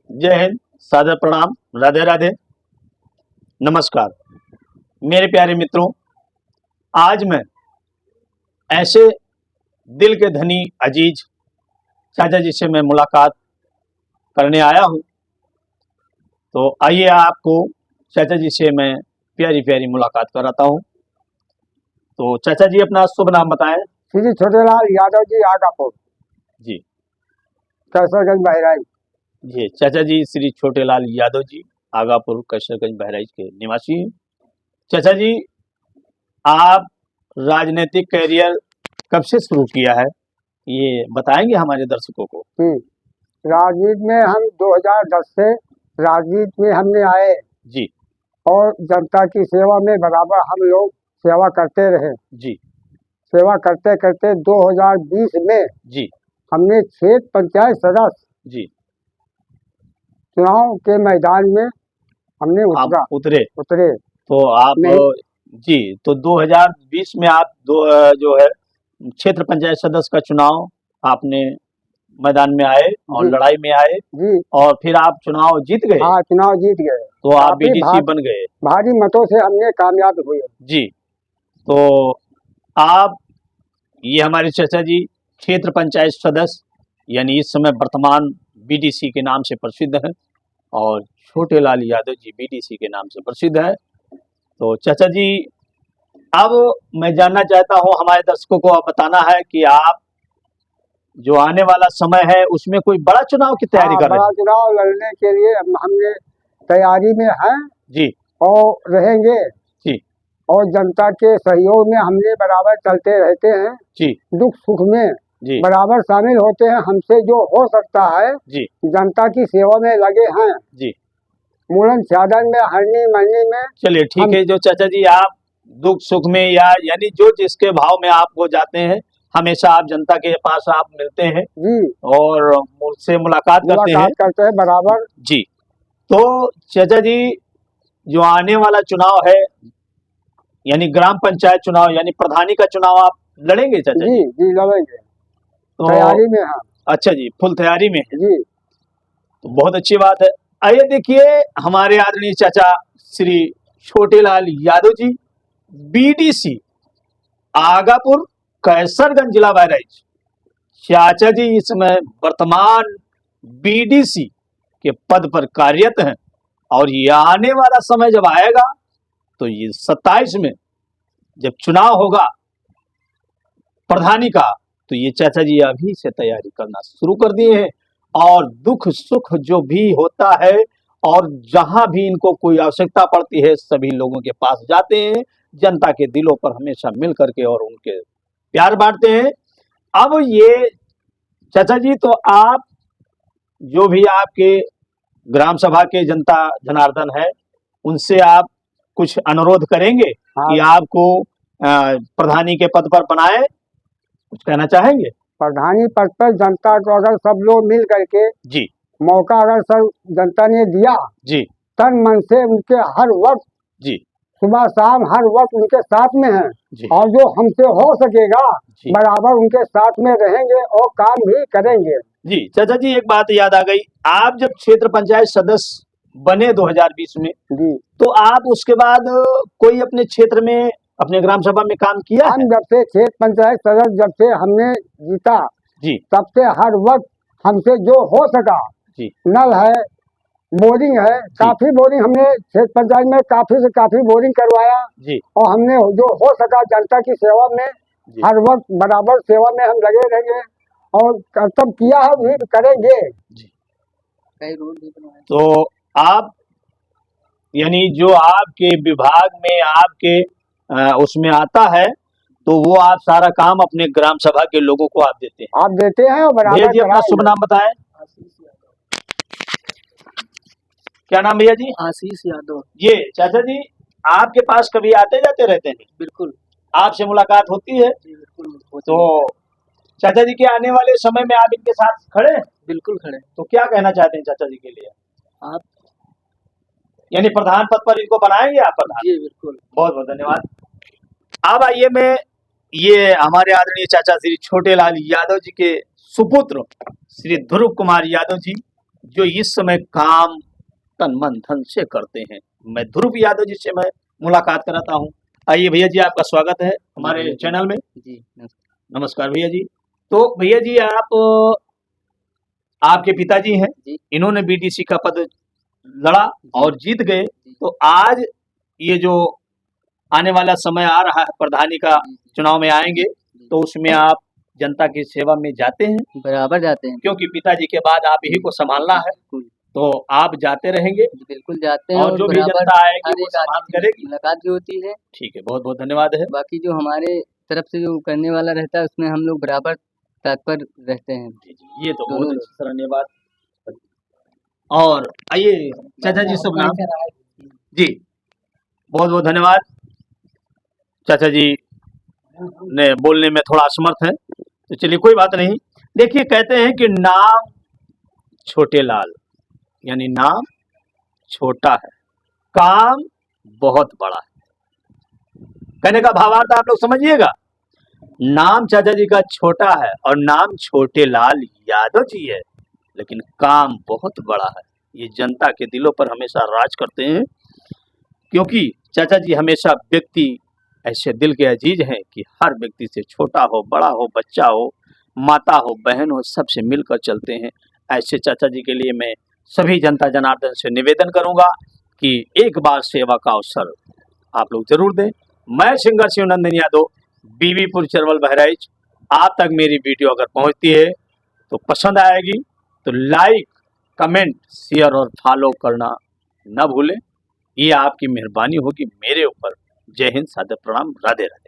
जय हिंद, सादर प्रणाम, राधे राधे, नमस्कार। मेरे प्यारे मित्रों, आज मैं ऐसे दिल के धनी अजीज चाचा जी से मैं मुलाकात करने आया हूं। तो आइए आपको चाचा जी से मैं प्यारी प्यारी मुलाकात कराता हूं। तो चाचा जी अपना शुभ नाम बताएं। श्री छोटेलाल यादव जी आगापुर जी कैसरगंज बहराइच। जी चाचा जी श्री छोटेलाल यादव जी आगापुर कैसरगंज बहराइच के निवासी हैं। चाचा जी, आप राजनीतिक कैरियर कब से शुरू किया है, ये बताएंगे हमारे दर्शकों को। राजनीति में हम 2010 से राजनीति में हमने आए जी और जनता की सेवा में बराबर हम लोग सेवा करते रहे। जी सेवा करते करते 2020 में जी हमने क्षेत्र पंचायत सदस्य जी चुनाव के मैदान में हमने आप उतरे। उतरे तो आप जी, तो 2020 में आप जो है क्षेत्र पंचायत सदस्य का चुनाव आपने मैदान में आए और लड़ाई में आए जी, और फिर आप चुनाव जीत गए। हाँ, चुनाव जीत गए। तो आप बीडीसी बन गए। भारी मतों से हमने कामयाब हुए। जी, तो आप ये हमारे चाचा जी क्षेत्र पंचायत सदस्य यानी इस समय वर्तमान बीडीसी के नाम से प्रसिद्ध है और छोटेलाल यादव जी बीडीसी के नाम से प्रसिद्ध है। तो चाचा जी, अब मैं जानना चाहता हूं, हमारे दर्शकों को अब बताना है कि आप जो आने वाला समय है उसमें कोई बड़ा चुनाव की तैयारी कर रहे हैं। बड़ा चुनाव लड़ने के लिए हमने तैयारी में हैं जी और रहेंगे जी, और जनता के सहयोग में हमने बराबर चलते रहते हैं जी, दुख सुख में जी, बराबर शामिल होते हैं। हमसे जो हो सकता है जी, जनता की सेवा में लगे हैं। जी, मूलन साधन में हरनी मरनी में। चलिए ठीक है। जो चाचा जी आप दुख सुख में या यानी जो जिसके भाव में आप हो जाते हैं, हमेशा आप जनता के पास आप मिलते हैं जी और मुझसे मुलाकात करते हैं बराबर। जी, तो चाचा जी जो आने वाला चुनाव है यानी ग्राम पंचायत चुनाव यानी प्रधानी का चुनाव आप लड़ेंगे चाचा जी? जी लड़ेंगे। तो तैयारी में हैं। अच्छा जी, फुल तैयारी में है जी, तो बहुत अच्छी बात है। आइए देखिए हमारे आदरणीय चाचा श्री छोटेलाल यादव जी बीडीसी आगापुर कैसरगंज जिला बहराइच। चाचा जी इस समय वर्तमान बीडीसी के पद पर कार्यरत हैं और ये आने वाला समय जब आएगा तो ये 27 में जब चुनाव होगा प्रधानी का, तो ये चाचा जी अभी से तैयारी करना शुरू कर दिए हैं और दुख सुख जो भी होता है और जहां भी इनको कोई आवश्यकता पड़ती है सभी लोगों के पास जाते हैं, जनता के दिलों पर हमेशा मिल करके और उनके प्यार बांटते हैं। अब ये चाचा जी, तो आप जो भी आपके ग्राम सभा के जनता जनार्दन है उनसे आप कुछ अनुरोध करेंगे कि आपको प्रधानी के पद पर बनाए, कुछ कहना चाहेंगे? प्रधानी पद पर जनता को अगर सब लोग मिल करके जी मौका अगर सब जनता ने दिया जी, तन मन से उनके हर वक्त जी, सुबह शाम हर वक्त उनके साथ में हैं और जो हमसे हो सकेगा बराबर उनके साथ में रहेंगे और काम भी करेंगे। जी चाचा जी, एक बात याद आ गई, आप जब क्षेत्र पंचायत सदस्य बने 2020 में जी, तो आप उसके बाद कोई अपने क्षेत्र में अपने ग्राम सभा में काम किया? हम जब से क्षेत्र पंचायत सदस्य जब से हमने जीता जी, तब से हर वक्त हमसे जो हो सका जी, नल है, बोरिंग है, काफी बोरिंग हमने क्षेत्र पंचायत में काफी से काफी बोरिंग करवाया जी, और हमने जो हो सका जनता की सेवा में हर वक्त बराबर सेवा में हम लगे रहेंगे और कर्तव्य किया है भी करेंगे। कई रोड भी बनवाए। तो आप यानी जो आपके विभाग में आपके उसमें आता है तो वो आप सारा काम अपने ग्राम सभा के लोगों को आप देते हैं? आप देते हैं और बराबर। जी, अपना शुभ नाम बताएं। क्या नाम भैया जी? आशीष यादव। ये चाचा जी आपके पास कभी आते जाते रहते हैं? बिल्कुल। आपसे मुलाकात होती है? जी बिल्कुल। तो चाचा जी के आने वाले समय में आप इनके साथ खड़े हैं? बिल्कुल खड़े। तो क्या कहना चाहते हैं चाचा जी के लिए? आप यानी प्रधान पद पर इनको बनाएंगे आप प्रधान? जी बिल्कुल। बहुत बहुत धन्यवाद। अब आइए मैं ये हमारे आदरणीय चाचा श्री छोटेलाल यादव जी के सुपुत्र श्री ध्रुव कुमार यादव जी जो इस समय काम तन मन धन से करते हैं। मैं ध्रुव यादव जी से मैं मुलाकात कराता हूँ। आइए भैया जी, आपका स्वागत है हमारे चैनल में। जी नमस्कार भैया जी। तो भैया जी, आपके पिताजी हैं, जी इन्होंने बीडीसी का पद लड़ा और जीत गए। जी। तो आज ये जो आने वाला समय आ रहा है, प्रधानी का चुनाव में आएंगे, तो उसमें आप जनता की सेवा में जाते हैं? बराबर जाते हैं। क्योंकि पिताजी के बाद आप ही को संभालना है, बिल्कुल तो आप जाते रहेंगे जी, बिल्कुल जाते हैं और और जो भी बराबर जनता आएगी हर वो एक सम्मान आदमी से करेगी। मुलाकात भी होती है। ठीक है, बहुत बहुत धन्यवाद है। बाकी जो हमारे तरफ से जो करने वाला रहता है उसमें हम लोग बराबर तत्पर रहते हैं। जी जी, ये तो दोनों बहुत लोग। अच्छी सराहनीय बात। और आइए चाचा जी, शुभ नाम? जी, बहुत बहुत धन्यवाद। चाचा जी ने बोलने में थोड़ा असमर्थ है, तो चलिए कोई बात नहीं। देखिए, कहते हैं कि नाम छोटे लाल, यानी नाम छोटा है, काम बहुत बड़ा है। कहने का भावार्थ आप लोग समझिएगा। नाम चाचा जी का छोटा है और नाम छोटे लाल यादव जी है, लेकिन काम बहुत बड़ा है। ये जनता के दिलों पर हमेशा राज करते हैं, क्योंकि चाचा जी हमेशा व्यक्ति ऐसे दिल के अजीज हैं कि हर व्यक्ति से, छोटा हो, बड़ा हो, बच्चा हो, माता हो, बहन हो, सबसे मिलकर चलते हैं। ऐसे चाचा जी के लिए मैं सभी जनता जनार्दन से निवेदन करूंगा कि एक बार सेवा का अवसर आप लोग जरूर दें। मैं सिंगर शिवनंदन यादव, बीवीपुर चरवल बहराइच। आप तक मेरी वीडियो अगर पहुंचती है तो पसंद आएगी तो लाइक, कमेंट, शेयर और फॉलो करना न भूलें। ये आपकी मेहरबानी होगी मेरे ऊपर। जय हिंद, सादर प्रणाम, राधे राधे।